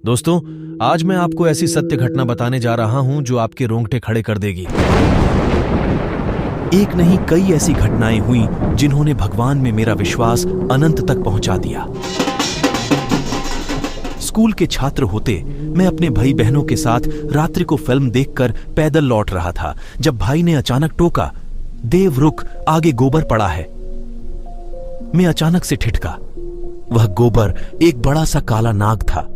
दोस्तों, आज मैं आपको ऐसी सत्य घटना बताने जा रहा हूं जो आपके रोंगटे खड़े कर देगी। एक नहीं कई ऐसी घटनाएं हुई जिन्होंने भगवान में मेरा विश्वास अनंत तक पहुंचा दिया। स्कूल के छात्र होते मैं अपने भाई बहनों के साथ रात्रि को फिल्म देखकर पैदल लौट रहा था जब भाई ने अचानक टोका, देव रुक, आगे गोबर पड़ा है। मैं अचानक से ठिठका। वह गोबर एक बड़ा सा काला नाग था।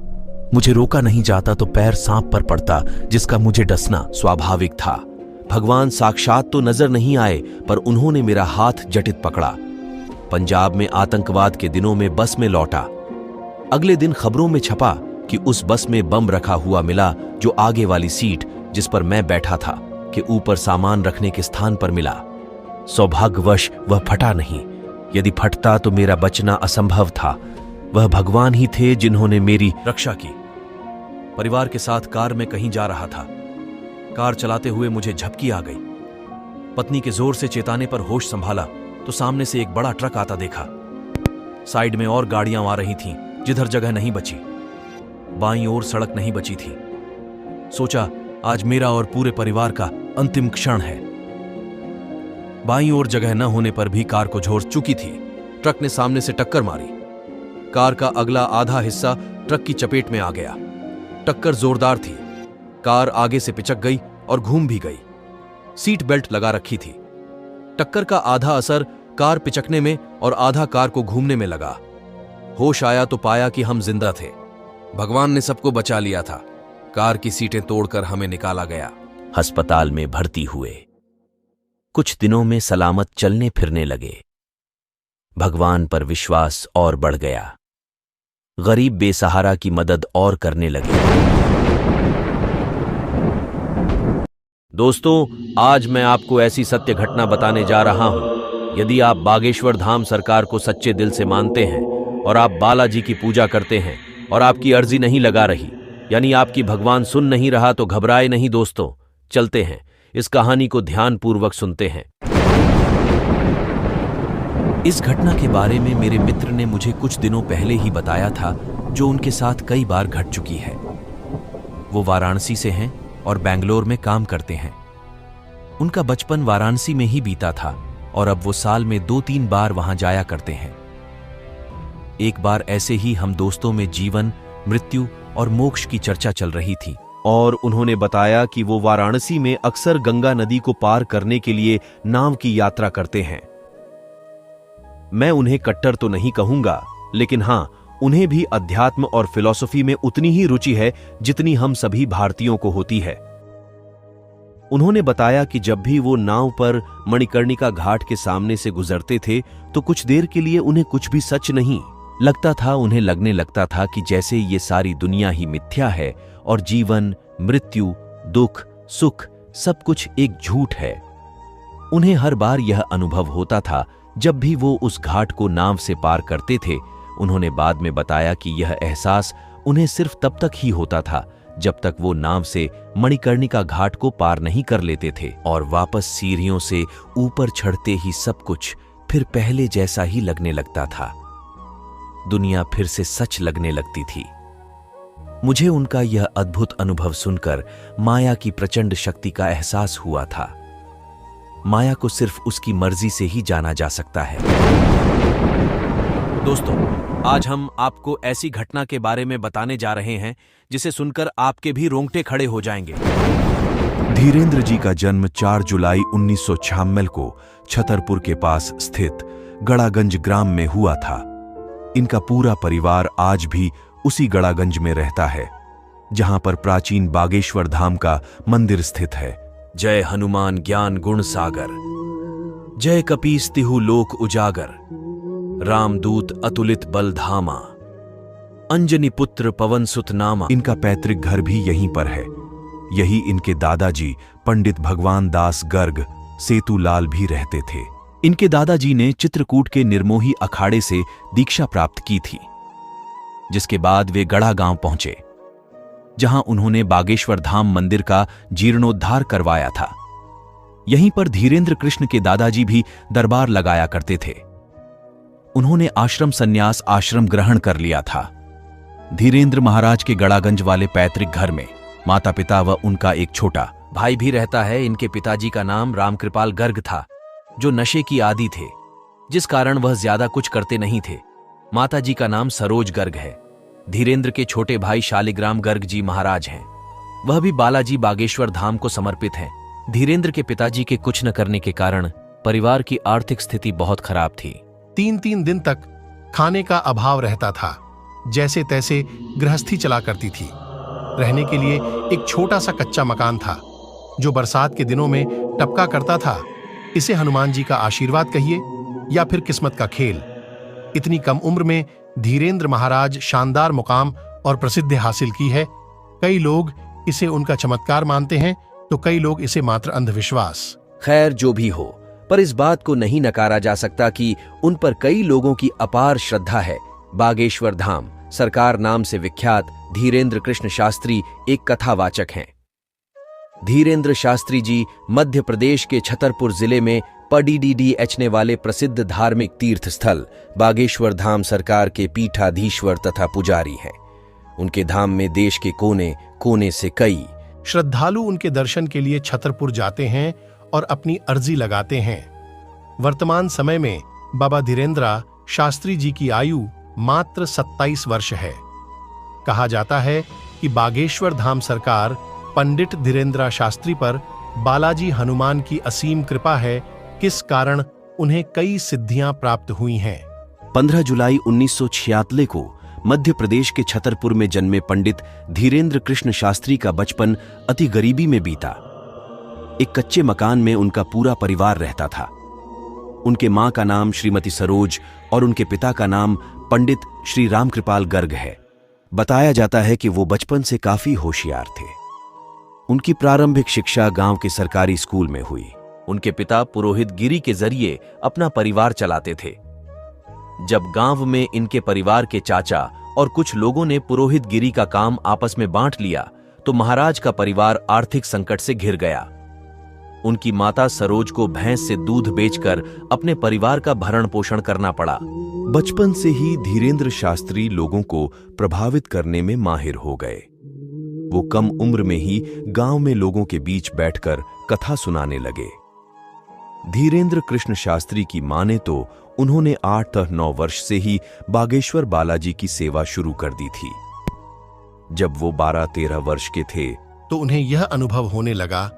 मुझे रोका नहीं जाता तो पैर सांप पर पड़ता, जिसका मुझे डसना स्वाभाविक था। भगवान साक्षात तो नजर नहीं आए, पर उन्होंने मेरा हाथ जटित पकड़ा। पंजाब में आतंकवाद के दिनों में बस में लौटा। अगले दिन खबरों में छपा कि उस बस में बम रखा हुआ मिला, जो आगे वाली सीट जिस पर मैं बैठा था के ऊपर सामान रखने के स्थान पर मिला। सौभाग्यवश वह फटा नहीं। यदि फटता तो मेरा बचना असंभव था। वह भगवान ही थे जिन्होंने मेरी रक्षा की। परिवार के साथ कार में कहीं जा रहा था। कार चलाते हुए मुझे झपकी आ गई। पत्नी के जोर से चेताने पर होश संभाला तो सामने से एक बड़ा ट्रक आता देखा। साइड में और गाड़ियां आ रही थीं, जिधर जगह नहीं बची। बाईं ओर सड़क नहीं बची थी। सोचा, आज मेरा और पूरे परिवार का अंतिम क्षण है। बाईं ओर जगह न होने पर भी कार को झोर चुकी थी। ट्रक ने सामने से टक्कर मारी। कार का अगला आधा हिस्सा ट्रक की चपेट में आ गया। टक्कर जोरदार थी। कार आगे से पिचक गई और घूम भी गई। सीट बेल्ट लगा रखी थी। टक्कर का आधा असर कार पिचकने में और आधा कार को घूमने में लगा। होश आया तो पाया कि हम जिंदा थे। भगवान ने सबको बचा लिया था। कार की सीटें तोड़कर हमें निकाला गया। अस्पताल में भर्ती हुए। कुछ दिनों में सलामत चलने फिरने लगे। भगवान पर विश्वास और बढ़ गया। गरीब बेसहारा की मदद और करने लगे। दोस्तों, आज मैं आपको ऐसी सत्य घटना बताने जा रहा हूं। यदि आप बागेश्वर धाम सरकार को सच्चे दिल से मानते हैं और आप बालाजी की पूजा करते हैं और आपकी अर्जी नहीं लगा रही, यानी आपकी भगवान सुन नहीं रहा, तो घबराए नहीं दोस्तों। चलते हैं, इस कहानी को ध्यानपूर्वक सुनते हैं। इस घटना के बारे में मेरे मित्र ने मुझे कुछ दिनों पहले ही बताया था, जो उनके साथ कई बार घट चुकी है। वो वाराणसी से हैं और बेंगलोर में काम करते हैं। उनका बचपन वाराणसी में ही बीता था और अब वो साल में 2-3 बार वहां जाया करते हैं। एक बार ऐसे ही हम दोस्तों में जीवन, मृत्यु और मोक्ष की चर्चा चल रही थी और उन्होंने बताया कि वो वाराणसी में अक्सर गंगा नदी को पार करने के लिए नाव की यात्रा करते हैं। मैं उन्हें कट्टर तो नहीं कहूंगा, लेकिन हां, उन्हें भी अध्यात्म और फिलॉसफी में उतनी ही रुचि है जितनी हम सभी भारतीयों को होती है। उन्होंने बताया कि जब भी वो नाव पर मणिकर्णिका घाट के सामने से गुजरते थे तो कुछ देर के लिए उन्हें कुछ भी सच नहीं लगता था। उन्हें लगने लगता था कि जैसे ये सारी दुनिया ही मिथ्या है और जीवन, मृत्यु, दुख, सुख सब कुछ एक झूठ है। उन्हें हर बार यह अनुभव होता था जब भी वो उस घाट को नाव से पार करते थे। उन्होंने बाद में बताया कि यह एहसास उन्हें सिर्फ तब तक ही होता था जब तक वो नाव से मणिकर्णिका घाट को पार नहीं कर लेते थे और वापस सीढ़ियों से ऊपर चढ़ते ही सब कुछ फिर पहले जैसा ही लगने लगता था। दुनिया फिर से सच लगने लगती थी। मुझे उनका यह अद्भुत अनुभव सुनकर माया की प्रचंड शक्ति का एहसास हुआ था। माया को सिर्फ उसकी मर्जी से ही जाना जा सकता है। दोस्तों, आज हम आपको ऐसी घटना के बारे में बताने जा रहे हैं जिसे सुनकर आपके भी रोंगटे खड़े हो जाएंगे। धीरेन्द्र जी का जन्म 4 जुलाई 1996 को छतरपुर के पास स्थित गड़ागंज ग्राम में हुआ था। इनका पूरा परिवार आज भी उसी गड़ागंज में रहता है, जहां पर प्राचीन बागेश्वर धाम का मंदिर स्थित है। जय हनुमान ज्ञान गुण सागर, जय कपीस तिहु लोक उजागर, रामदूत अतुलित बल धामा, अंजनी पुत्र पवन सुत नामा। इनका पैतृक घर भी यहीं पर है। यही इनके दादाजी पंडित भगवान दास गर्ग सेतुलाल भी रहते थे। इनके दादाजी ने चित्रकूट के निर्मोही अखाड़े से दीक्षा प्राप्त की थी, जिसके बाद वे गढ़ा गांव पहुंचे, जहां उन्होंने बागेश्वर धाम मंदिर का जीर्णोद्धार करवाया था। यहीं पर धीरेन्द्र कृष्ण के दादाजी भी दरबार लगाया करते थे। उन्होंने आश्रम संन्यास आश्रम ग्रहण कर लिया था। धीरेंद्र महाराज के गड़ागंज वाले पैतृक घर में माता पिता व उनका एक छोटा भाई भी रहता है। इनके पिताजी का नाम रामकृपाल गर्ग था, जो नशे की आदी थे, जिस कारण वह ज्यादा कुछ करते नहीं थे। माताजी का नाम सरोज गर्ग है। धीरेंद्र के छोटे भाई शालिग्राम गर्ग जी महाराज हैं। वह भी बालाजी बागेश्वर धाम को समर्पित हैं। धीरेंद्र के पिताजी के कुछ न करने के कारण परिवार की आर्थिक स्थिति बहुत खराब थी। 3-3 दिन तक खाने का अभाव रहता था। जैसे तैसे गृहस्थी चला करती थी। रहने के लिए एक छोटा सा कच्चा मकान था, जो बरसात के दिनों में टपका करता था। इसे हनुमान जी का आशीर्वाद कहिए या फिर किस्मत का खेल। इतनी कम उम्र में धीरेंद्र महाराज शानदार मुकाम और प्रसिद्धि हासिल की है। कई लोग इसे उनका चमत्कार मानते हैं, तो कई लोग इसे मात्र अंधविश्वास। खैर, जो भी हो, पर इस बात को नहीं नकारा जा सकता कि उन पर कई लोगों की अपार श्रद्धा है। बागेश्वर धाम सरकार नाम से विख्यात धीरेंद्र कृष्ण शास्त्री एक कथावाचक हैं। धीरेंद्र शास्त्री जी मध्य प्रदेश के छतरपुर जिले में पडीडीडीएचने वाले प्रसिद्ध धार्मिक तीर्थ स्थल बागेश्वर धाम सरकार के पीठाधीश्वर तथा पुजारी हैं। उनके धाम में देश के कोने कोने से कई श्रद्धालु उनके दर्शन के लिए छतरपुर जाते हैं और अपनी अर्जी लगाते हैं। वर्तमान समय में बाबा धीरेंद्र शास्त्री जी की आयु मात्र 27 वर्ष है। कहा जाता है कि बागेश्वर धाम सरकार पंडित धीरेंद्र शास्त्री पर बालाजी हनुमान की असीम कृपा है, किस कारण उन्हें कई सिद्धियां प्राप्त हुई हैं। 15 जुलाई 1946 को मध्य प्रदेश के छतरपुर में जन्मे पंडित धीरेंद्र कृष्ण शास्त्री का बचपन अति गरीबी में बीता। एक कच्चे मकान में उनका पूरा परिवार रहता था। उनके मां का नाम श्रीमती सरोज और उनके पिता का नाम पंडित श्री रामकृपाल गर्ग है। बताया जाता है कि वो बचपन से काफी होशियार थे। उनकी प्रारंभिक शिक्षा गांव के सरकारी स्कूल में हुई। उनके पिता पुरोहित गिरी के जरिए अपना परिवार चलाते थे। जब गांव में इनके परिवार के चाचा और कुछ लोगों ने पुरोहित गिरी का काम आपस में बांट लिया, तो महाराज का परिवार आर्थिक संकट से घिर गया। उनकी माता सरोज को भैंस से दूध बेचकर अपने परिवार का भरण पोषण करना पड़ा। बचपन से ही धीरेंद्र शास्त्री लोगों को प्रभावित करने में माहिर हो गए। वो कम उम्र में ही गांव में लोगों के बीच बैठकर कथा सुनाने लगे। धीरेंद्र कृष्ण शास्त्री की माने तो उन्होंने 8-9 वर्ष से ही बागेश्वर बालाजी की सेवा शुरू कर दी थी। जब वो 12-13 वर्ष के थे तो उन्हें यह अनुभव होने लगा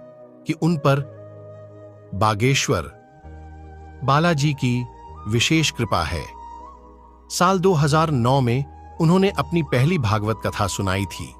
कि उन पर बागेश्वर बालाजी की विशेष कृपा है। साल 2009 में उन्होंने अपनी पहली भागवत कथा सुनाई थी।